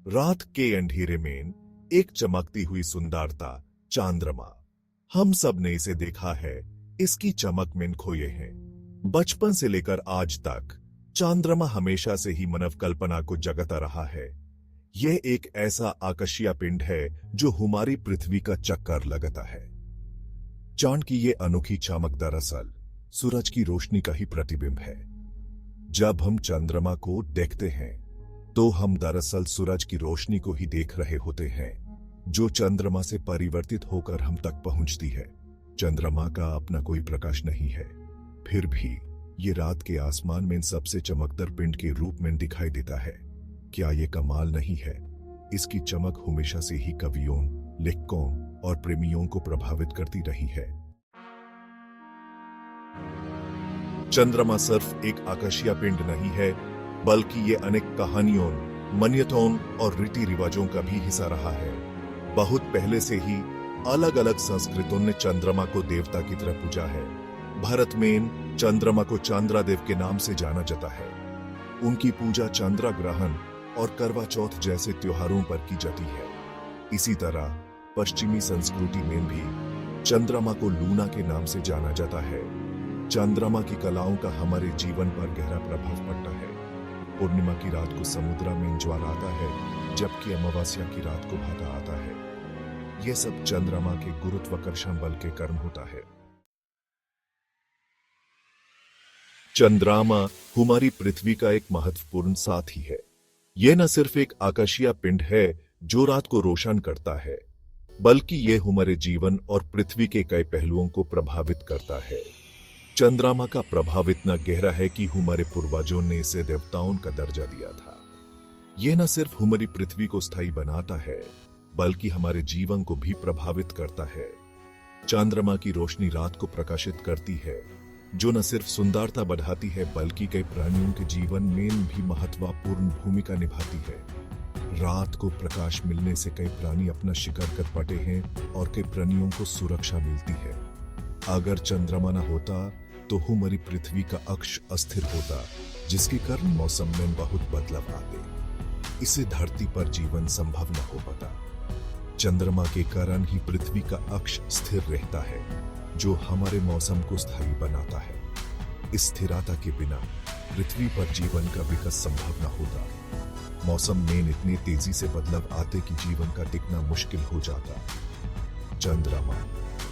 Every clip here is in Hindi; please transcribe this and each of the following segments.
रात के अंधेरे में एक चमकती हुई सुंदरता चंद्रमा। हम सब ने इसे देखा है, इसकी चमक में खोए हैं। बचपन से लेकर आज तक चंद्रमा हमेशा से ही मानव कल्पना को जगाता रहा है। यह एक ऐसा आकाशीय पिंड है जो हमारी पृथ्वी का चक्कर लगाता है। चांद की ये अनोखी चमक दरअसल सूरज की रोशनी का ही प्रतिबिंब है। जब हम चंद्रमा को देखते हैं तो हम दरअसल सूरज की रोशनी को ही देख रहे होते हैं, जो चंद्रमा से परिवर्तित होकर हम तक पहुंचती है। चंद्रमा का अपना कोई प्रकाश नहीं है, फिर भी ये रात के आसमान में सबसे चमकदार पिंड के रूप में दिखाई देता है। क्या ये कमाल नहीं है? इसकी चमक हमेशा से ही कवियों, लेखकों और प्रेमियों को प्रभावित करती रही है। चंद्रमा सिर्फ एक आकाशीय पिंड नहीं है, बल्कि ये अनेक कहानियों, मान्यताओं और रीति रिवाजों का भी हिस्सा रहा है। बहुत पहले से ही अलग अलग संस्कृतियों ने चंद्रमा को देवता की तरह पूजा है। भारत में चंद्रमा को चंद्रदेव के नाम से जाना जाता है। उनकी पूजा चंद्र ग्रहण और करवा चौथ जैसे त्योहारों पर की जाती है। इसी तरह पश्चिमी संस्कृति में भी चंद्रमा को लूना के नाम से जाना जाता है। चंद्रमा की कलाओं का हमारे जीवन पर गहरा प्रभाव पड़ता है। पूर्णिमा की रात को समुद्र में ज्वार आता है, जबकि अमावस्या की रात को भाटा आता है। यह सब चंद्रमा के गुरुत्वाकर्षण बल के कारण होता है। चंद्रमा हमारी पृथ्वी का एक महत्वपूर्ण साथी है। यह न सिर्फ एक आकाशीय पिंड है जो रात को रोशन करता है, बल्कि यह हमारे जीवन और पृथ्वी के कई पहलुओं को प्रभावित करता है। चंद्रमा का प्रभाव इतना गहरा है कि हमारे पूर्वजों ने इसे देवताओं का दर्जा दिया था। यह न सिर्फ हमारी पृथ्वी को स्थायी बनाता है, बल्कि हमारे जीवन को भी प्रभावित करता है। चंद्रमा की रोशनी रात को प्रकाशित करती है, जो न सिर्फ सुंदरता बढ़ाती है, बल्कि कई प्राणियों के जीवन में भी महत्वपूर्ण भूमिका निभाती है। रात को प्रकाश मिलने से कई प्राणी अपना शिकार कर पाते हैं और कई प्राणियों को सुरक्षा मिलती है। अगर चंद्रमा न होता तो हमारी पृथ्वी का अक्ष अस्थिर होता, जिसके कारण मौसम में बहुत बदलाव आते। इसे धरती पर जीवन संभव न हो पाता। चंद्रमा के कारण ही पृथ्वी का अक्ष स्थिर रहता है, जो हमारे मौसम को स्थायी बनाता है। इस स्थिरता के बिना पृथ्वी पर जीवन का विकास संभव न होता। मौसम में इतनी तेजी से बदलाव आते कि जीवन का टिकना मुश्किल हो जाता। चंद्रमा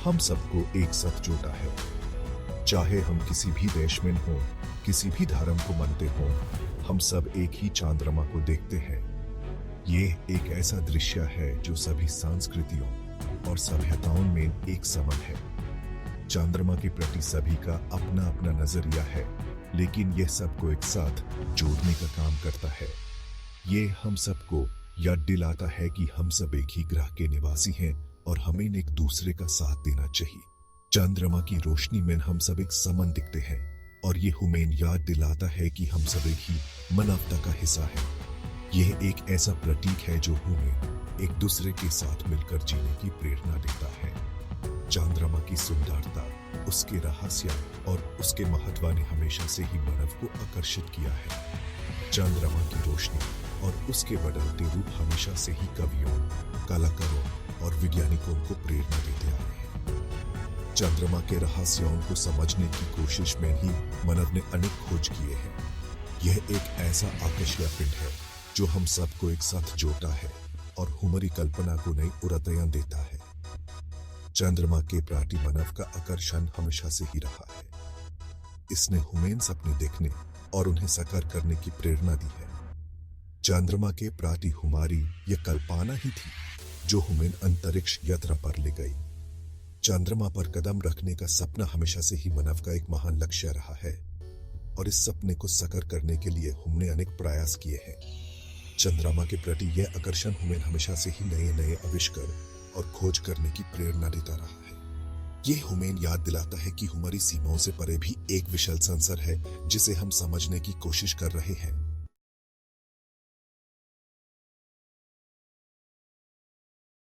हम सबको एक साथ जोड़ा है। चाहे हम किसी भी देश में हों, किसी भी धर्म को मानते हों, हम सब एक ही चंद्रमा को देखते हैं। ये एक ऐसा दृश्य है जो सभी संस्कृतियों और सभ्यताओं में एक समान है। चंद्रमा के प्रति सभी का अपना अपना नजरिया है, लेकिन यह सबको एक साथ जोड़ने का काम करता है। ये हम सबको याद दिलाता है कि हम सब एक ही ग्रह के निवासी हैं और हमें एक दूसरे का साथ देना चाहिए। चंद्रमा की रोशनी में हम सब एक समान दिखते हैं और ये हमें याद दिलाता है कि हम सब एक ही मानवता का हिस्सा है। यह एक ऐसा प्रतीक है जो हमें एक दूसरे के साथ मिलकर जीने की प्रेरणा देता है। चंद्रमा की सुंदरता, उसके रहस्य और उसके महत्व ने हमेशा से ही मानव को आकर्षित किया है। चंद्रमा की रोशनी और उसके बदलते रूप हमेशा से ही कवियों, कलाकारों और वैज्ञानिकों को प्रेरणा देते आए हैं। चंद्रमा के रहस्यों को समझने की कोशिश में ही मानव ने अनेक खोज किए हैं। यह एक ऐसा आकाशीय पिंड है जो हम सबको एक साथ जोड़ता है और हमारी कल्पना को नई उड़ान देता है। चंद्रमा के प्रति मानव का आकर्षण हमेशा से ही रहा है। इसने हमें सपने देखने और उन्हें साकार करने की प्रेरणा दी है। चंद्रमा के प्रति हमारी यह कल्पना ही थी जो हमें अंतरिक्ष यात्रा पर ले गई। चंद्रमा पर कदम रखने का सपना हमेशा से ही मानव का एक महान लक्ष्य रहा है और इस सपने को साकार करने के लिए हमने अनेक प्रयास किए हैं। चंद्रमा के प्रति यह आकर्षण हमें हमेशा से ही नए नए आविष्कार और खोज करने की प्रेरणा देता रहा है। यह हमें याद दिलाता है कि हमारी सीमाओं से परे भी एक विशाल संसार है जिसे हम समझने की कोशिश कर रहे हैं।